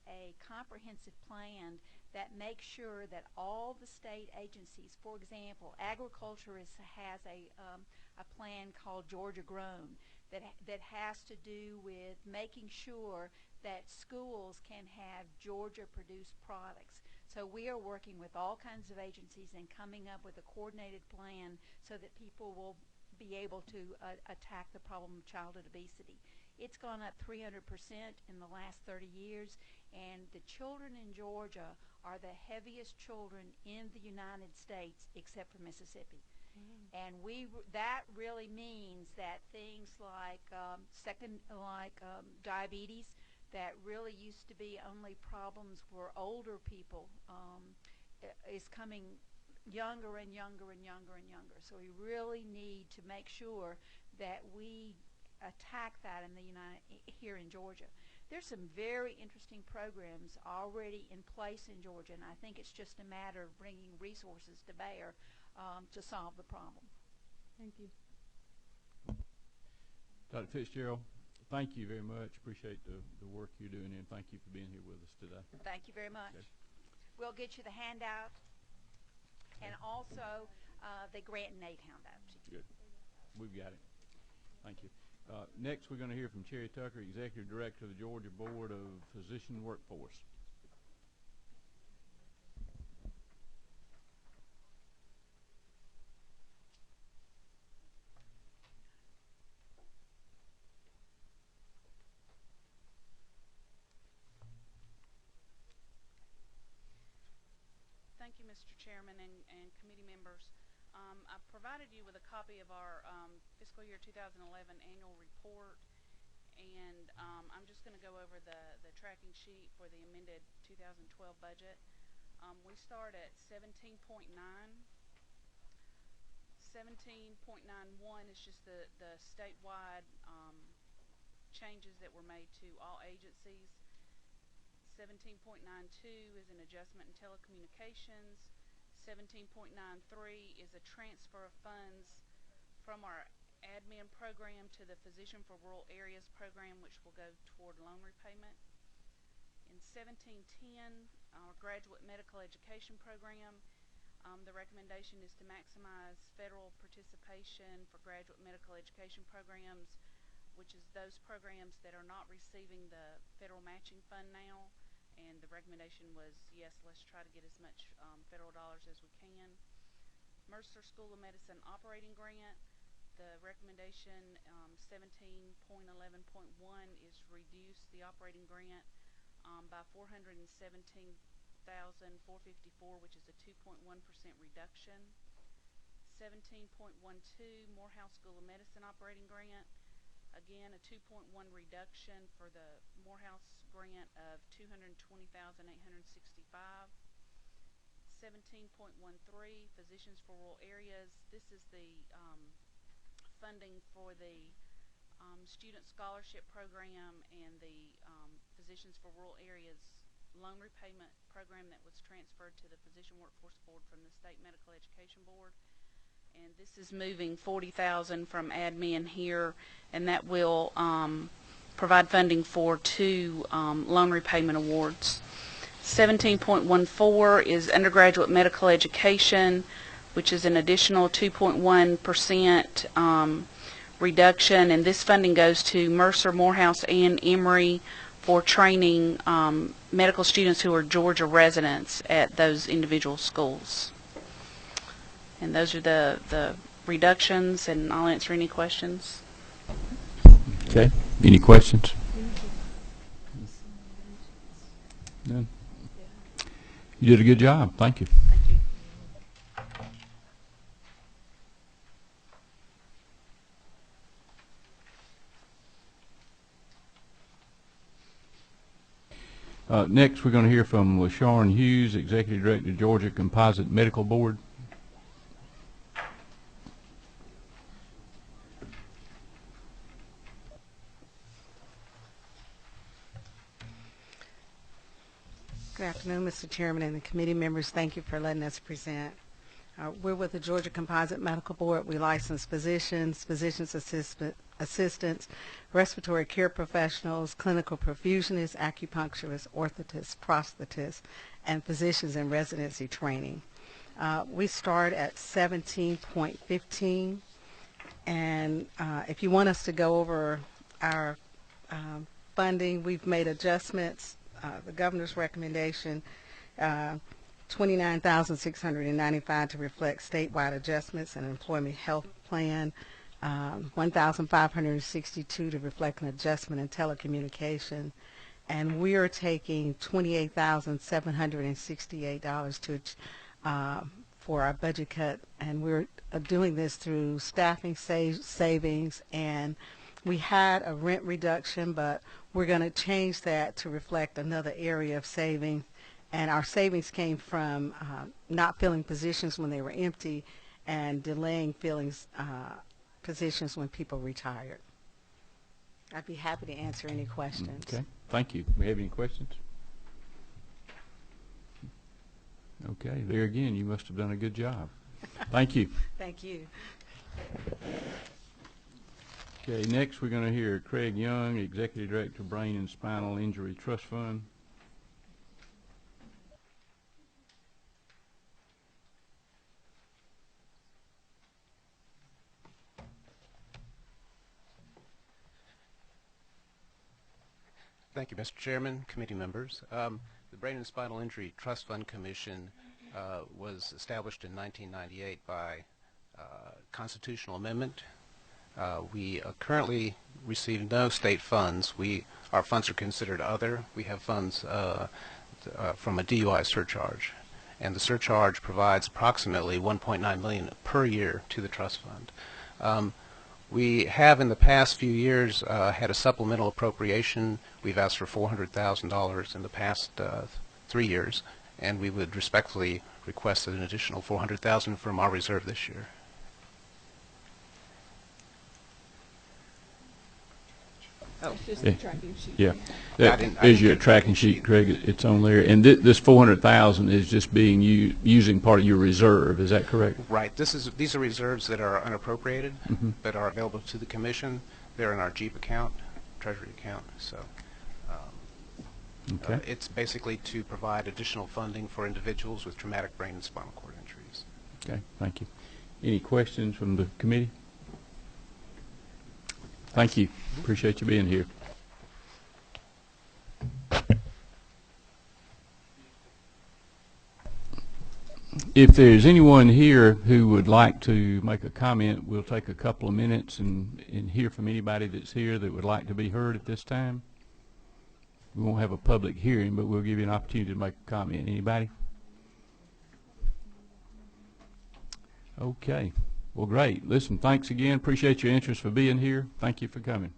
Speaker 6: a comprehensive plan that makes sure that all the state agencies, for example, agriculture has a plan called Georgia Grown that has to do with making sure that schools can have Georgia-produced products. So we are working with all kinds of agencies and coming up with a coordinated plan so that people will be able to attack the problem of childhood obesity. It's gone up 300% in the last 30 years, and the children in Georgia are the heaviest children in the United States except for Mississippi. And that really means that things like diabetes, that really used to be only problems for older people, is coming younger and younger and younger and younger. So we really need to make sure that we attack that here in Georgia. There's some very interesting programs already in place in Georgia, and I think it's just a matter of bringing resources to bear to solve the problem.
Speaker 4: Thank you.
Speaker 1: Dr. Fitzgerald, thank you very much. Appreciate the work you're doing, and thank you for being here with us today.
Speaker 6: Thank you very much.
Speaker 1: Okay.
Speaker 6: We'll get you the handout and also the grant and aid handout.
Speaker 1: Good. We've got it. Thank you. Next, we're going to hear from Cherry Tucker, Executive Director of the Georgia Board of Physician Workforce.
Speaker 10: Thank you, Mr. Chairman and committee members. I've provided you with a copy of our fiscal year 2011 annual report, and I'm just going to go over the tracking sheet for the amended 2012 budget. We start at 17.9. 17.91 is just the statewide changes that were made to all agencies. 17.92 is an adjustment in telecommunications. 17.93 is a transfer of funds from our admin program to the Physician for Rural Areas program, which will go toward loan repayment. In 1710, our graduate medical education program, the recommendation is to maximize federal participation for graduate medical education programs, which is those programs that are not receiving the federal matching fund now. And the recommendation was, yes, let's try to get as much federal dollars as we can. Mercer School of Medicine operating grant, the recommendation 17.11.1 is reduce the operating grant by $417,454, which is a 2.1% reduction. 17.12 Morehouse School of Medicine operating grant. Again, a 2.1 reduction for the Morehouse grant of $220,865. 17.13 Physicians for Rural Areas. This is the funding for the student scholarship program and the Physicians for Rural Areas loan repayment program that was transferred to the Physician Workforce Board from the State Medical Education Board. And this is moving $40,000 from admin here, and that will provide funding for 2 loan repayment awards. 17.14 is undergraduate medical education, which is an additional 2.1% reduction, and this funding goes to Mercer, Morehouse, and Emory for training medical students who are Georgia residents at those individual schools. And those are the reductions, and I'll answer any questions.
Speaker 1: Okay. Any questions? None? You did a good job. Thank you.
Speaker 10: Thank you.
Speaker 1: Next, we're going to hear from LaShawn Hughes, Executive Director, Georgia Composite Medical Board.
Speaker 11: Good afternoon, Mr. Chairman and the committee members. Thank you for letting us present. We're with the Georgia Composite Medical Board. We license physicians, physician's assistants, respiratory care professionals, clinical perfusionists, acupuncturists, orthotists, prosthetists, and physicians in residency training. We start at 17.15, and if you want us to go over our funding, we've made adjustments. The governor's recommendation, $29,695 to reflect statewide adjustments and employment health plan, $1,562 to reflect an adjustment in telecommunication, and we are taking $28,768 to for our budget cut, and we're doing this through staffing savings, and we had a rent reduction, but we're going to change that to reflect another area of saving. And our savings came from not filling positions when they were empty and delaying filling positions when people retired. I'd be happy to answer any questions.
Speaker 1: Okay. Thank you. Do we have any questions? Okay. There again, you must have done a good job. Thank you.
Speaker 11: Thank you.
Speaker 1: Okay, next we're going to hear Craig Young, Executive Director, Brain and Spinal Injury Trust Fund.
Speaker 12: Thank you, Mr. Chairman, committee members. The Brain and Spinal Injury Trust Fund Commission was established in 1998 by constitutional amendment. We currently receive no state funds. Our funds are considered other. We have funds from a DUI surcharge, and the surcharge provides approximately $1.9 million per year to the trust fund. We have in the past few years had a supplemental appropriation. We've asked for $400,000 in the past 3 years, and we would respectfully request an additional $400,000 from our reserve this year.
Speaker 1: Oh. Yeah, that is your tracking sheet, Craig. It's on there, and this $400,000 is just being using part of your reserve. Is that correct?
Speaker 12: Right. These are reserves that are unappropriated, but are available to the commission. They're in our Jeep account, Treasury account. So
Speaker 1: okay.
Speaker 12: It's basically to provide additional funding for individuals with traumatic brain and spinal cord injuries.
Speaker 1: Okay. Thank you. Any questions from the committee? Thank you. Appreciate you being here. If there's anyone here who would like to make a comment, we'll take a couple of minutes and hear from anybody that's here that would like to be heard at this time. We won't have a public hearing, but we'll give you an opportunity to make a comment. Anybody? Okay. Well, great. Listen, thanks again. Appreciate your interest for being here. Thank you for coming.